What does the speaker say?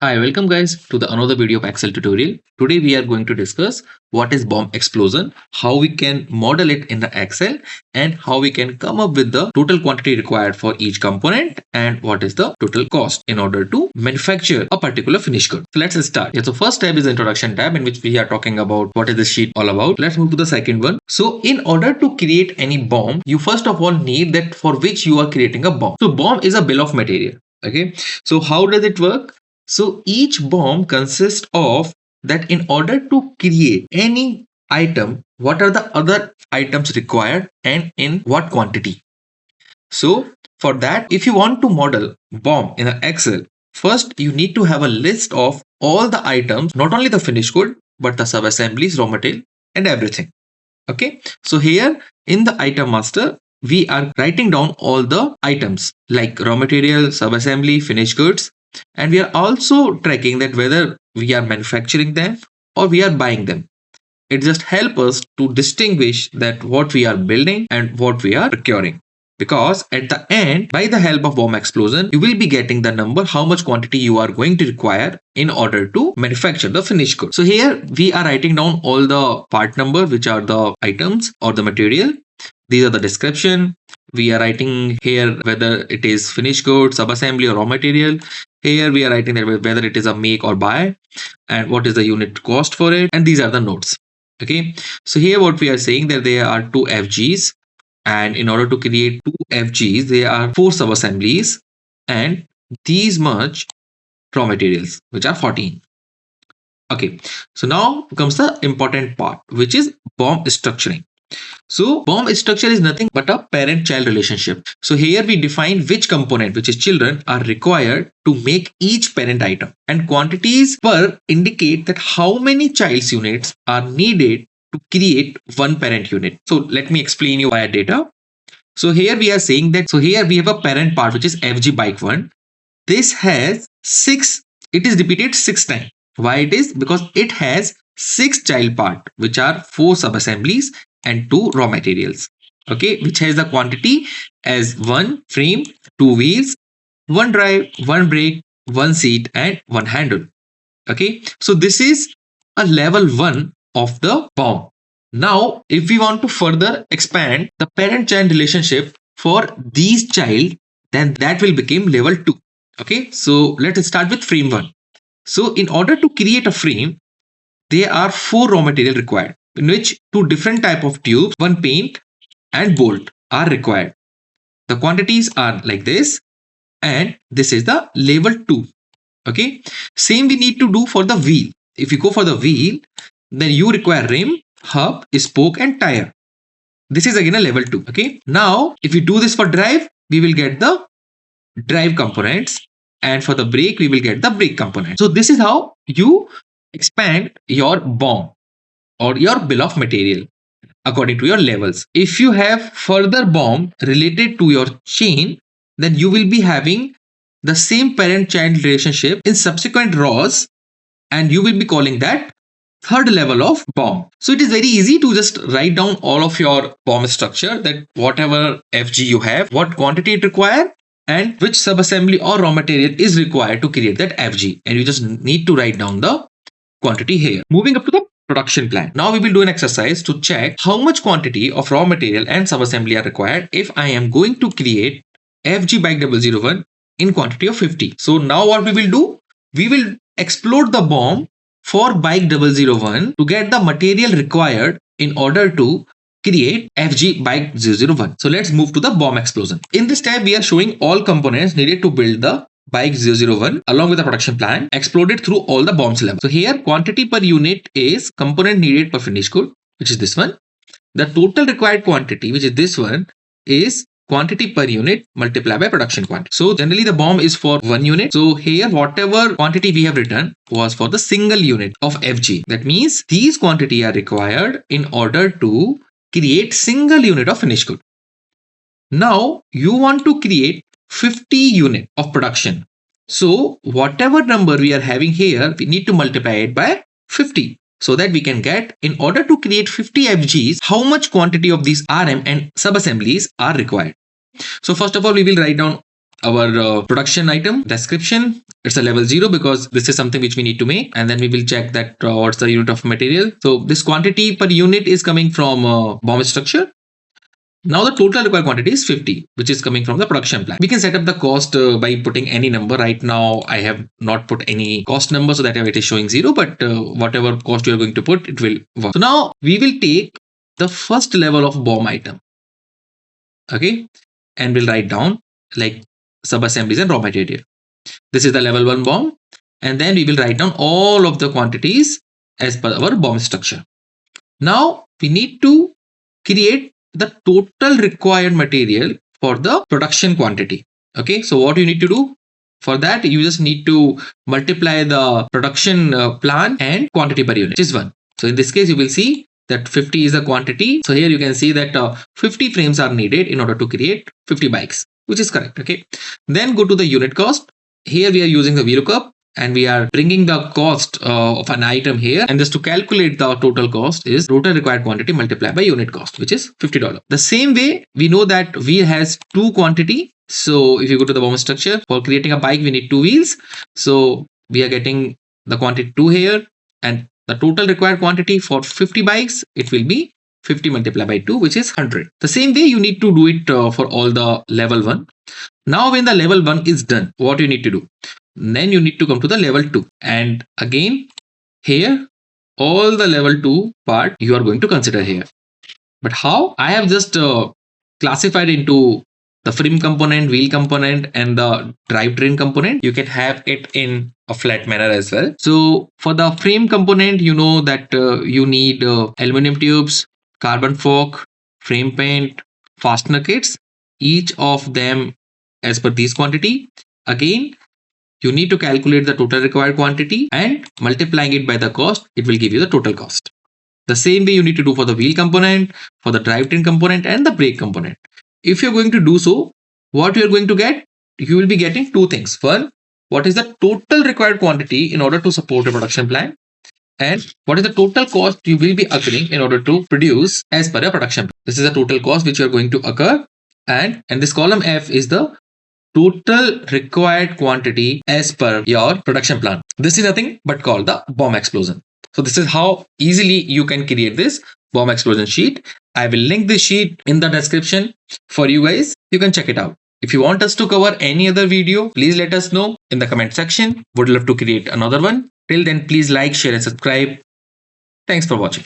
Hi, welcome guys to the another video of Excel tutorial. Today we are going to discuss what is BOM explosion, how we can model it in the Excel, and how we can come up with the total quantity required for each component and what is the total cost in order to manufacture a particular finished good. So let's start. Yeah, so first tab is the introduction tab in which we are talking about what is the sheet all about. Let's move to the second one. So in order to create any BOM, you first of all need that for which you are creating a BOM. So BOM is a bill of material. Okay, so how does it work? So each BOM consists of that in order to create any item, what are the other items required and in what quantity. So for that, if you want to model BOM in an Excel, first you need to have a list of all the items, not only the finished good, but the sub-assemblies, raw material and everything. Okay, so here in the item master, we are writing down all the items like raw material, sub-assembly, finished goods, and we are also tracking that whether we are manufacturing them or we are buying them. It just helps us to distinguish that what we are building and what we are procuring. Because at the end, by the help of BOM explosion, you will be getting the number, how much quantity you are going to require in order to manufacture the finished good. So here we are writing down all the part number, which are the items or the material. These are the description. We are writing here whether it is finished good, sub-assembly or raw material. Here we are writing that whether it is a make or buy and what is the unit cost for it. And these are the notes. Okay. So here what we are saying that there are two FGs, and in order to create two FGs, there are 4 sub-assemblies and these much raw materials, which are 14. Okay. So now comes the important part, which is BOM structuring. So BOM structure is nothing but a parent-child relationship. So here we define which component, which is children, are required to make each parent item, and quantities per indicate that how many child's units are needed to create one parent unit. So let me explain you via data. So here we are saying that, so here we have a parent part, which is FG bike 1. This has 6, it is repeated 6 times. Why it is? Because it has 6 child part, which are 4 sub-assemblies and 2 raw materials. Okay, which has the quantity as 1 frame, 2 wheels, 1 drive, 1 brake, 1 seat and 1 handle. Okay, so this is a level 1 of the BOM. Now, if we want to further expand the parent-child relationship for these child, then that will become level 2. Okay, so let's start with frame 1. So in order to create a frame, there are 4 raw material required, in which 2 different type of tubes, 1 paint and bolt are required. The quantities are like this, and this is the level 2. Okay, same we need to do for the wheel. If you go for the wheel, then you require rim, hub, spoke and tire. This is again a level 2. Okay, now if we do this for drive, we will get the drive components, and for the brake we will get the brake component. So this is how you expand your BOM or your bill of material according to your levels. If you have further BOM related to your chain, then you will be having the same parent-child relationship in subsequent rows, and you will be calling that third level of BOM. So it is very easy to just write down all of your BOM structure, that whatever FG you have, what quantity it requires, and which sub-assembly or raw material is required to create that FG. And you just need to write down the quantity here. Moving up to the production plan. Now we will do an exercise to check how much quantity of raw material and sub-assembly are required if I am going to create FG bike 001 in quantity of 50. So now what we will do? We will explode the BOM for bike 001 to get the material required in order to create FG bike 001. So let's move to the BOM explosion. In this tab, we are showing all components needed to build the bike 001 along with the production plan exploded through all the BOMs level. So here quantity per unit is component needed per finished good, which is this one. The total required quantity, which is this one, is quantity per unit multiplied by production quantity. So generally the BOM is for 1 unit. So here whatever quantity we have written was for the single unit of FG. That means these quantity are required in order to create single unit of finished good. Now you want to create 50 unit of production. So whatever number we are having here, we need to multiply it by 50. So that we can get, in order to create 50 FGs, how much quantity of these RM and sub-assemblies are required. So first of all, we will write down our production item description. It's a level 0 because this is something which we need to make, and then we will check that what's the unit of material. So this quantity per unit is coming from BOM structure. Now the total required quantity is 50, which is coming from the production plan. We can set up the cost by putting any number. Right now, I have not put any cost number, so that it is showing 0, but whatever cost you are going to put, it will work. So now we will take the first level of BOM item, okay, and we'll write down like sub-assemblies and raw material. This is the level 1 BOM, and then we will write down all of the quantities as per our BOM structure. Now we need to create the total required material for the production quantity. Okay, so what you need to do for that, you just need to multiply the production plan and quantity per unit, which is 1. So in this case, you will see that 50 is the quantity. So here you can see that 50 frames are needed in order to create 50 bikes, which is correct. Okay, then go to the unit cost. Here we are using the VLOOKUP, and we are bringing the cost of an item here, and just to calculate the total cost is total required quantity multiplied by unit cost, which is $50. The same way, we know that wheel has 2 quantity. So if you go to the BOM structure, for creating a bike we need 2 wheels, so we are getting the quantity 2 here, and the total required quantity for 50 bikes, it will be 50 multiplied by 2, which is 100. The same way you need to do it for all the level 1. Now when the level 1 is done, what you need to do? Then you need to come to the level 2, and again here all the level 2 part you are going to consider here. But how? I have just classified into the frame component, wheel component, and the drivetrain component. You can have it in a flat manner as well. So for the frame component, you know that you need aluminum tubes, carbon fork, frame paint, fastener kits, each of them as per this quantity. Again, you need to calculate the total required quantity, and multiplying it by the cost, it will give you the total cost. The same way you need to do for the wheel component, for the drivetrain component, and the brake component. If you're going to do so, what you're going to get? You will be getting 2 things. One, what is the total required quantity in order to support a production plan? And what is the total cost you will be occurring in order to produce as per a production plan? This is the total cost which you are going to occur. And this column F is the total required quantity as per your production plan. This is nothing but called the BOM explosion. So this is how easily you can create this BOM explosion sheet. I will link this sheet in the description for you guys. You can check it out. If you want us to cover any other video, please let us know in the comment section. Would love to create another one. Till then, please like, share, and subscribe. Thanks for watching.